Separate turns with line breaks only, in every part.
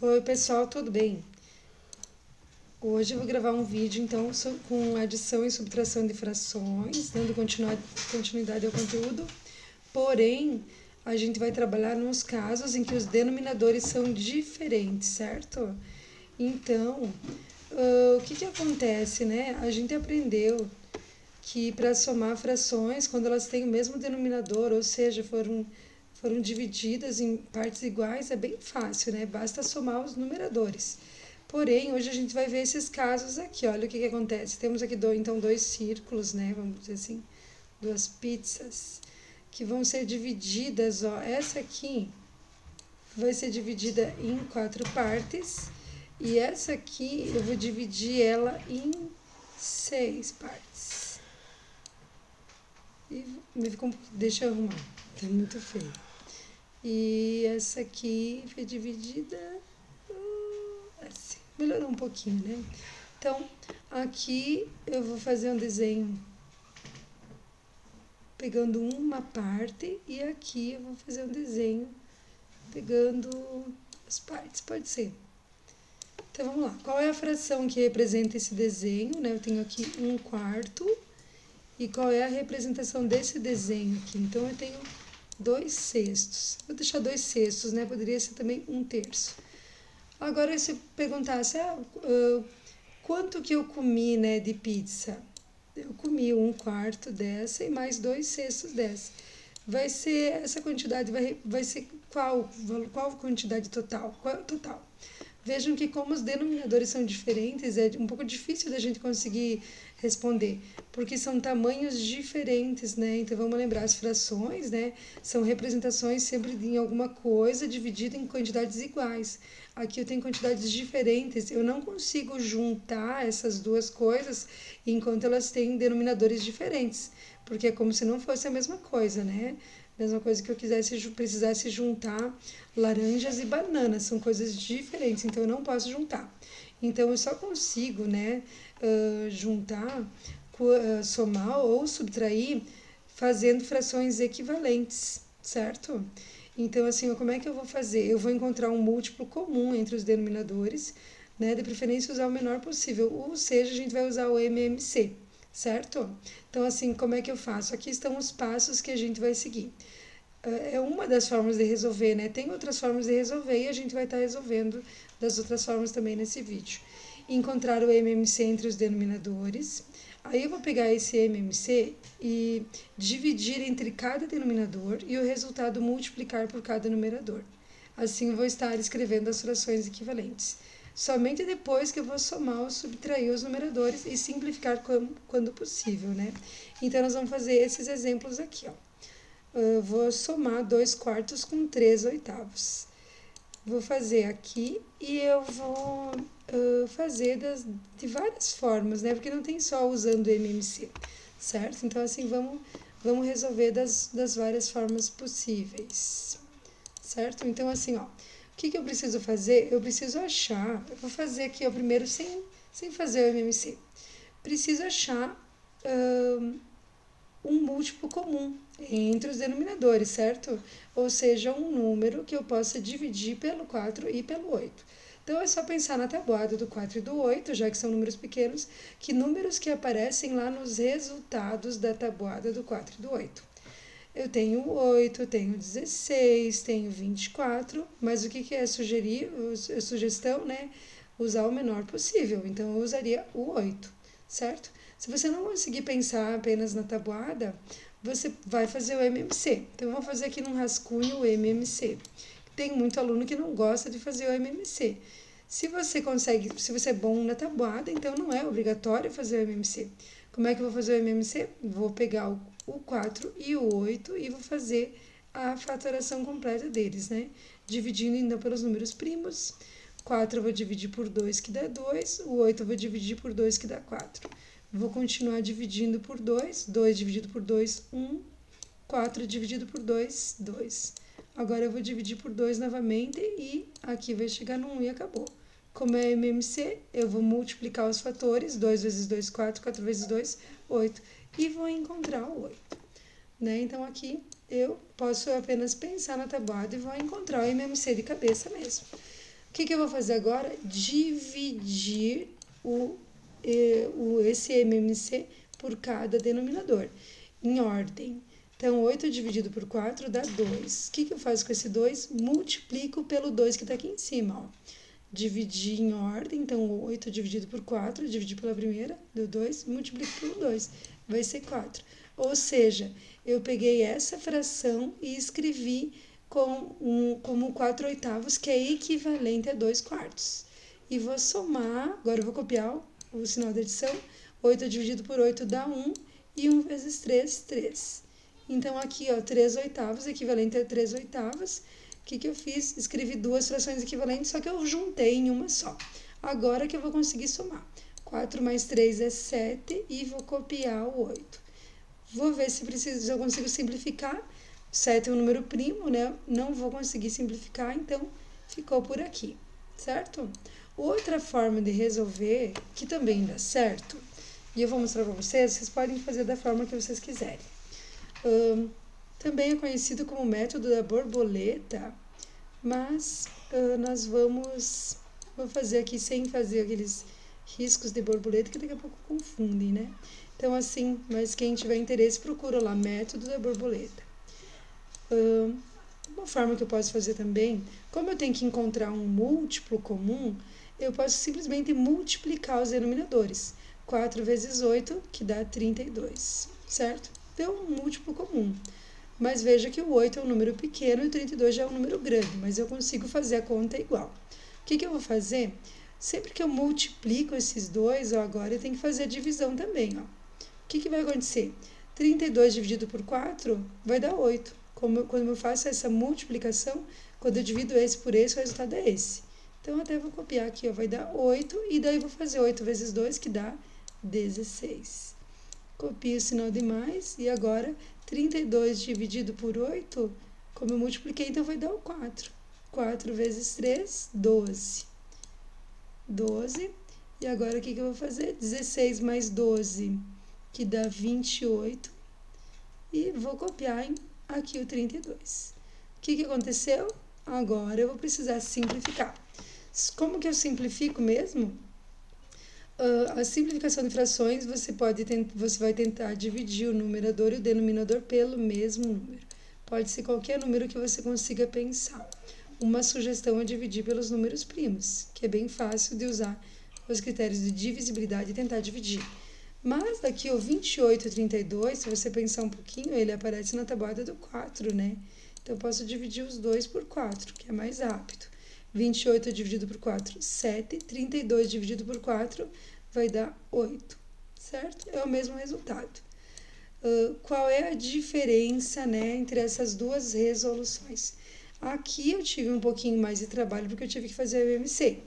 Oi pessoal, tudo bem? Hoje eu vou gravar um vídeo então com adição e subtração de frações, dando continuidade ao conteúdo. Porém, a gente vai trabalhar nos casos em que os denominadores são diferentes, certo? Então, o que acontece, né? A gente aprendeu que para somar frações, quando elas têm o mesmo denominador, ou seja, foram divididas em partes iguais, é bem fácil, né? Basta somar os numeradores. Porém, hoje a gente vai ver esses casos aqui. Olha o que acontece. Temos aqui então dois círculos, né? Vamos dizer assim, duas pizzas que vão ser divididas. Ó, essa aqui vai ser dividida em 4 partes e essa aqui eu vou dividir ela em 6 partes. E deixa eu arrumar, tá muito feio. E essa aqui foi dividida assim, melhorou um pouquinho, né? Então, aqui eu vou fazer um desenho pegando uma parte e aqui eu vou fazer um desenho pegando as partes, pode ser. Então, vamos lá. Qual é a fração que representa esse desenho, né? Eu tenho aqui 1/4 e qual é a representação desse desenho aqui? Então, eu tenho 2/6. Vou deixar 2/6, né? Poderia ser também 1/3. Agora, se perguntasse, quanto que eu comi, né, de pizza? Eu comi 1/4 dessa e mais 2/6 dessa. Vai ser, essa quantidade vai ser qual quantidade total? Qual é o total? Vejam que como os denominadores são diferentes, é um pouco difícil da gente conseguir responder, porque são tamanhos diferentes, né? Então vamos lembrar, as frações, né, são representações sempre em alguma coisa dividida em quantidades iguais. Aqui eu tenho quantidades diferentes, eu não consigo juntar essas duas coisas enquanto elas têm denominadores diferentes, porque é como se não fosse a mesma coisa, né? Mesma coisa que eu precisasse juntar laranjas e bananas, são coisas diferentes, então eu não posso juntar. Então eu só consigo, né, juntar, somar ou subtrair fazendo frações equivalentes, certo? Então, assim, como é que eu vou fazer? Eu vou encontrar um múltiplo comum entre os denominadores, né, de preferência usar o menor possível, ou seja, a gente vai usar o MMC, certo? Então, assim, como é que eu faço? Aqui estão os passos que a gente vai seguir. É uma das formas de resolver, né? Tem outras formas de resolver e a gente vai estar resolvendo das outras formas também nesse vídeo. Encontrar o MMC entre os denominadores. Aí eu vou pegar esse MMC e dividir entre cada denominador e o resultado multiplicar por cada numerador. Assim eu vou estar escrevendo as frações equivalentes. Somente depois que eu vou somar ou subtrair os numeradores e simplificar quando possível, né? Então nós vamos fazer esses exemplos aqui, ó. Vou somar 2/4 com 3/8. Vou fazer aqui e eu vou fazer de várias formas, né? Porque não tem só usando o MMC, certo? Então, assim, vamos resolver das várias formas possíveis, certo? Então, assim, ó, o que eu preciso fazer? Eu preciso achar, eu vou fazer aqui, ó, primeiro sem fazer o MMC. Preciso achar um múltiplo comum entre os denominadores, certo? Ou seja, um número que eu possa dividir pelo 4 e pelo 8. Então é só pensar na tabuada do 4 e do 8, já que são números pequenos, que números que aparecem lá nos resultados da tabuada do 4 e do 8. Eu tenho 8, tenho 16, tenho 24, mas o que é sugerir? A sugestão, né? Usar o menor possível. Então eu usaria o 8, certo? Se você não conseguir pensar apenas na tabuada, você vai fazer o MMC. Então eu vou fazer aqui num rascunho o MMC. Tem muito aluno que não gosta de fazer o MMC. Se você é bom na tabuada, então não é obrigatório fazer o MMC. Como é que eu vou fazer o MMC? Vou pegar o 4 e o 8 e vou fazer a fatoração completa deles, né? Dividindo então pelos números primos. 4 eu vou dividir por 2, que dá 2. O 8 eu vou dividir por 2, que dá 4. Vou continuar dividindo por 2. 2 dividido por 2, 1. 4 dividido por 2, 2. Agora eu vou dividir por 2 novamente e aqui vai chegar no 1 e acabou. Como é MMC, eu vou multiplicar os fatores, 2 vezes 2, 4, 4 vezes 2, 8. E vou encontrar o 8. Né? Então aqui eu posso apenas pensar na tabuada e vou encontrar o MMC de cabeça mesmo. O que eu vou fazer agora? Dividir esse MMC por cada denominador, em ordem. Então, 8 dividido por 4 dá 2. O que eu faço com esse 2? Multiplico pelo 2 que está aqui em cima, ó. Dividir em ordem, então 8 dividido por 4, dividir pela primeira, deu 2, multiplico pelo 2, vai ser 4. Ou seja, eu peguei essa fração e escrevi como 4/8, que é equivalente a 2/4. E vou somar, agora eu vou copiar o sinal da adição, 8 dividido por 8 dá 1, e 1 vezes 3, 3. Então, aqui, ó, 3/8, equivalente a 3/8. O que eu fiz? Escrevi duas frações equivalentes, só que eu juntei em uma só. Agora que eu vou conseguir somar. 4 mais 3 é 7 e vou copiar o 8. Vou ver se eu consigo simplificar. 7 é um número primo, né? Não vou conseguir simplificar, então ficou por aqui, certo? Outra forma de resolver, que também dá certo, e eu vou mostrar para vocês podem fazer da forma que vocês quiserem. Também é conhecido como método da borboleta, mas vou fazer aqui sem fazer aqueles riscos de borboleta que daqui a pouco confundem, né? Então, assim, mas quem tiver interesse, procura lá, método da borboleta. Uma forma que eu posso fazer também, como eu tenho que encontrar um múltiplo comum, eu posso simplesmente multiplicar os denominadores. 4 vezes 8, que dá 32, certo? Deu um múltiplo comum. Mas veja que o 8 é um número pequeno e o 32 já é um número grande, mas eu consigo fazer a conta igual. O que eu vou fazer? Sempre que eu multiplico esses dois, ó, agora eu tenho que fazer a divisão também, ó. O que vai acontecer? 32 dividido por 4 vai dar 8. Quando eu faço essa multiplicação, quando eu divido esse por esse, o resultado é esse. Então, até vou copiar aqui, ó, vai dar 8, e daí vou fazer 8 vezes 2, que dá 16. Copio o sinal de mais, e agora 32 dividido por 8, como eu multipliquei, então vai dar o 4. 4 vezes 3, 12. 12. E agora o que eu vou fazer? 16 mais 12, que dá 28. E vou copiar aqui o 32. O que aconteceu? Agora eu vou precisar simplificar. Como que eu simplifico mesmo? A simplificação de frações, você vai tentar dividir o numerador e o denominador pelo mesmo número. Pode ser qualquer número que você consiga pensar. Uma sugestão é dividir pelos números primos, que é bem fácil de usar os critérios de divisibilidade e tentar dividir. Mas aqui o 28 e 32, se você pensar um pouquinho, ele aparece na tabuada do 4, né? Então, eu posso dividir os dois por 4, que é mais rápido. 28 dividido por 4, 7. 32 dividido por 4 vai dar 8, certo? É o mesmo resultado. Qual é a diferença, né, entre essas duas resoluções? Aqui eu tive um pouquinho mais de trabalho porque eu tive que fazer a MMC,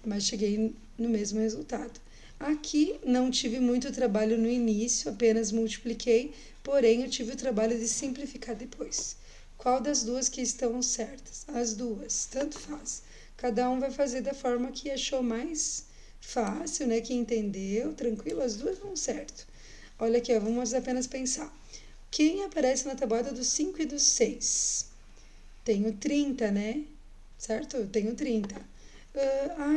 mas cheguei no mesmo resultado. Aqui não tive muito trabalho no início, apenas multipliquei, porém eu tive o trabalho de simplificar depois. Qual das duas que estão certas? As duas, tanto faz. Cada um vai fazer da forma que achou mais fácil, né? Que entendeu, tranquilo, as duas vão certo. Olha aqui, ó, vamos apenas pensar. Quem aparece na tabuada do 5 e do 6? Tenho 30, né? Certo? Eu tenho 30.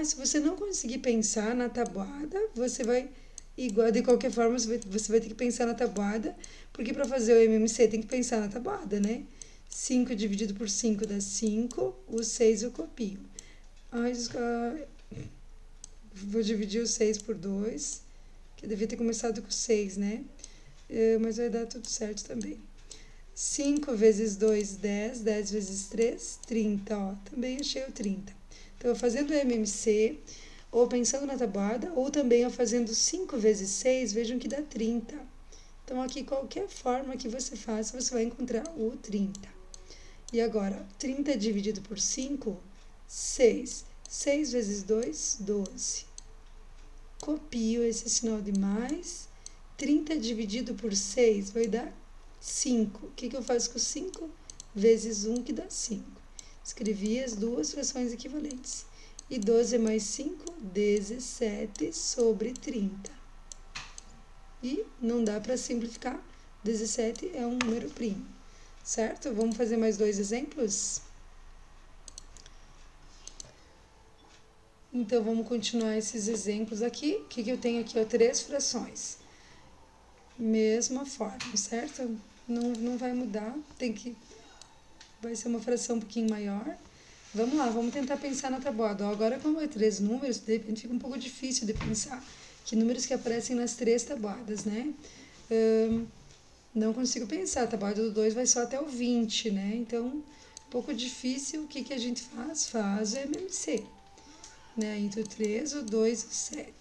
Se você não conseguir pensar na tabuada, você vai, igual de qualquer forma, você vai ter que pensar na tabuada, porque para fazer o MMC tem que pensar na tabuada, né? 5 dividido por 5 dá 5, o 6 eu copio. Vou dividir o 6 por 2, que eu devia ter começado com 6, né? Mas vai dar tudo certo também. 5 vezes 2, 10. 10 vezes 3, 30. Ó, também achei o 30. Então, fazendo o MMC, ou pensando na tabuada, ou também eu fazendo 5 vezes 6, vejam que dá 30. Então, aqui, qualquer forma que você faça, você vai encontrar o 30. E agora, 30 dividido por 5, 6. 6 vezes 2, 12. Copio esse sinal de mais. 30 dividido por 6 vai dar 5. O que eu faço com 5? Vezes 1, que dá 5. Escrevi as duas frações equivalentes. E 12 mais 5, 17 sobre 30. E não dá para simplificar. 17 é um número primo. Certo? Vamos fazer mais dois exemplos? Então, vamos continuar esses exemplos aqui. O que eu tenho aqui? Ó, 3 frações. Mesma forma, certo? Não vai mudar, vai ser uma fração um pouquinho maior. Vamos lá, vamos tentar pensar na tabuada. Ó, agora, como é 3 números, de repente fica um pouco difícil de pensar. Que números que aparecem nas 3 tabuadas, né? Não consigo pensar, a tabuada do 2 vai só até o 20, né? Então, um pouco difícil, o que a gente faz? Faz o MMC, né? Entre o 3, o 2 e o 7.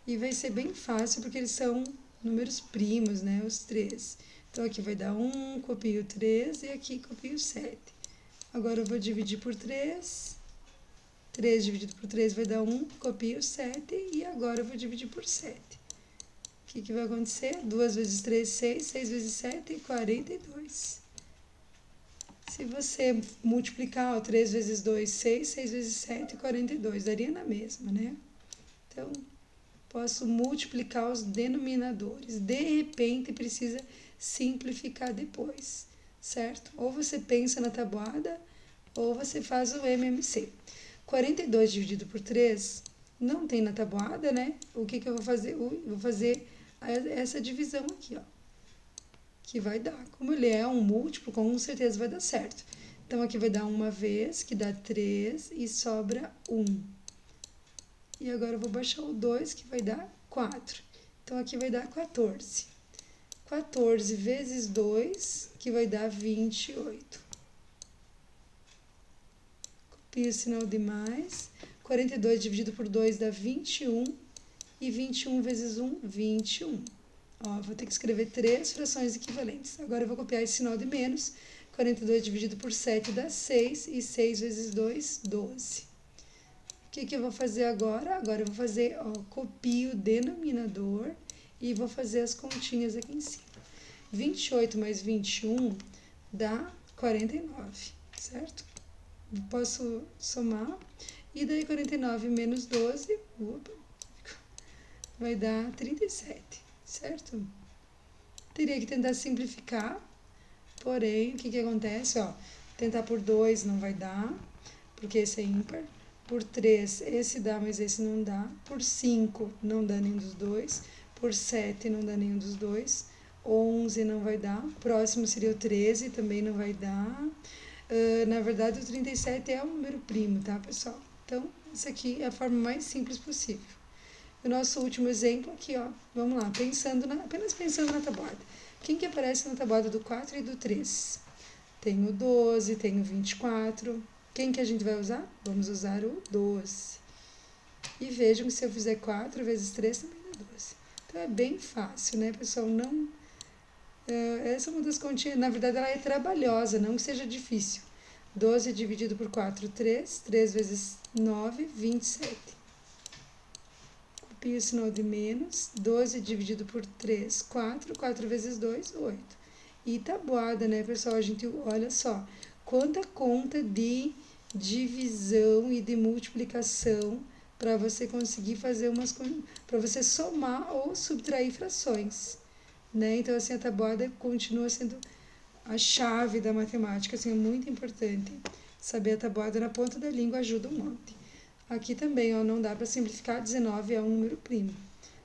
E vai ser bem fácil, porque eles são números primos, né? Os 3. Então, aqui vai dar 1, copio o 3 e aqui copio o 7. Agora, eu vou dividir por 3. 3 dividido por 3 vai dar 1, copio o 7. E agora, eu vou dividir por 7. O que vai acontecer? 2 vezes 3, 6. 6 vezes 7, 42. Se você multiplicar, ó, 3 vezes 2, 6. 6 vezes 7, 42. Daria na mesma, né? Então, posso multiplicar os denominadores. De repente, precisa simplificar depois, certo? Ou você pensa na tabuada, ou você faz o MMC. 42 dividido por 3 não tem na tabuada, né? O que eu vou fazer? Eu vou fazer essa divisão aqui, ó. Que vai dar. Como ele é um múltiplo, com certeza vai dar certo. Então, aqui vai dar uma vez, que dá 3, e sobra 1. E agora eu vou baixar o 2, que vai dar 4. Então, aqui vai dar 14. 14 vezes 2, que vai dar 28. Copio o sinal de mais. 42 dividido por 2 dá 21. E 21 vezes 1, 21. Ó, vou ter que escrever 3 frações equivalentes. Agora eu vou copiar esse sinal de menos. 42 dividido por 7 dá 6. E 6 vezes 2, 12. O que eu vou fazer agora? Agora eu vou fazer, ó, copio o denominador e vou fazer as continhas aqui em cima. 28 mais 21 dá 49, certo? Posso somar. E daí 49 menos 12, vai dar 37, certo? Teria que tentar simplificar, porém, o que acontece? Ó, tentar por 2 não vai dar, porque esse é ímpar. Por 3, esse dá, mas esse não dá. Por 5, não dá nenhum dos dois. Por 7, não dá nenhum dos dois. 11 não vai dar. Próximo seria o 13, também não vai dar. Na verdade, o 37 é um número primo, tá, pessoal? Então, isso aqui é a forma mais simples possível. O nosso último exemplo aqui, ó. Vamos lá, apenas pensando na tabuada. Quem que aparece na tabuada do 4 e do 3? Tem o 12, tem o 24. Quem que a gente vai usar? Vamos usar o 12. E vejam que se eu fizer 4 vezes 3 também dá 12. Então, é bem fácil, né, pessoal? Essa é uma das continhas, na verdade, ela é trabalhosa, não que seja difícil. 12 dividido por 4, 3. 3 vezes 9, 27. Copio o sinal de menos. 12 dividido por 3, 4. 4 vezes 2, 8. E tabuada, né, pessoal? A gente, olha só, quanta conta de divisão e de multiplicação para você conseguir fazer para você somar ou subtrair frações, né? Então, assim, a tabuada continua sendo a chave da matemática, assim, é muito importante. Saber a tabuada na ponta da língua ajuda um monte. Aqui também, ó, não dá para simplificar, 19 é um número primo,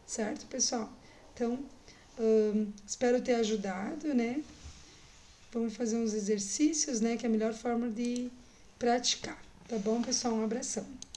certo, pessoal? Então, espero ter ajudado, né? Vamos fazer uns exercícios, né? Que é a melhor forma de praticar. Tá bom, pessoal? Um abração.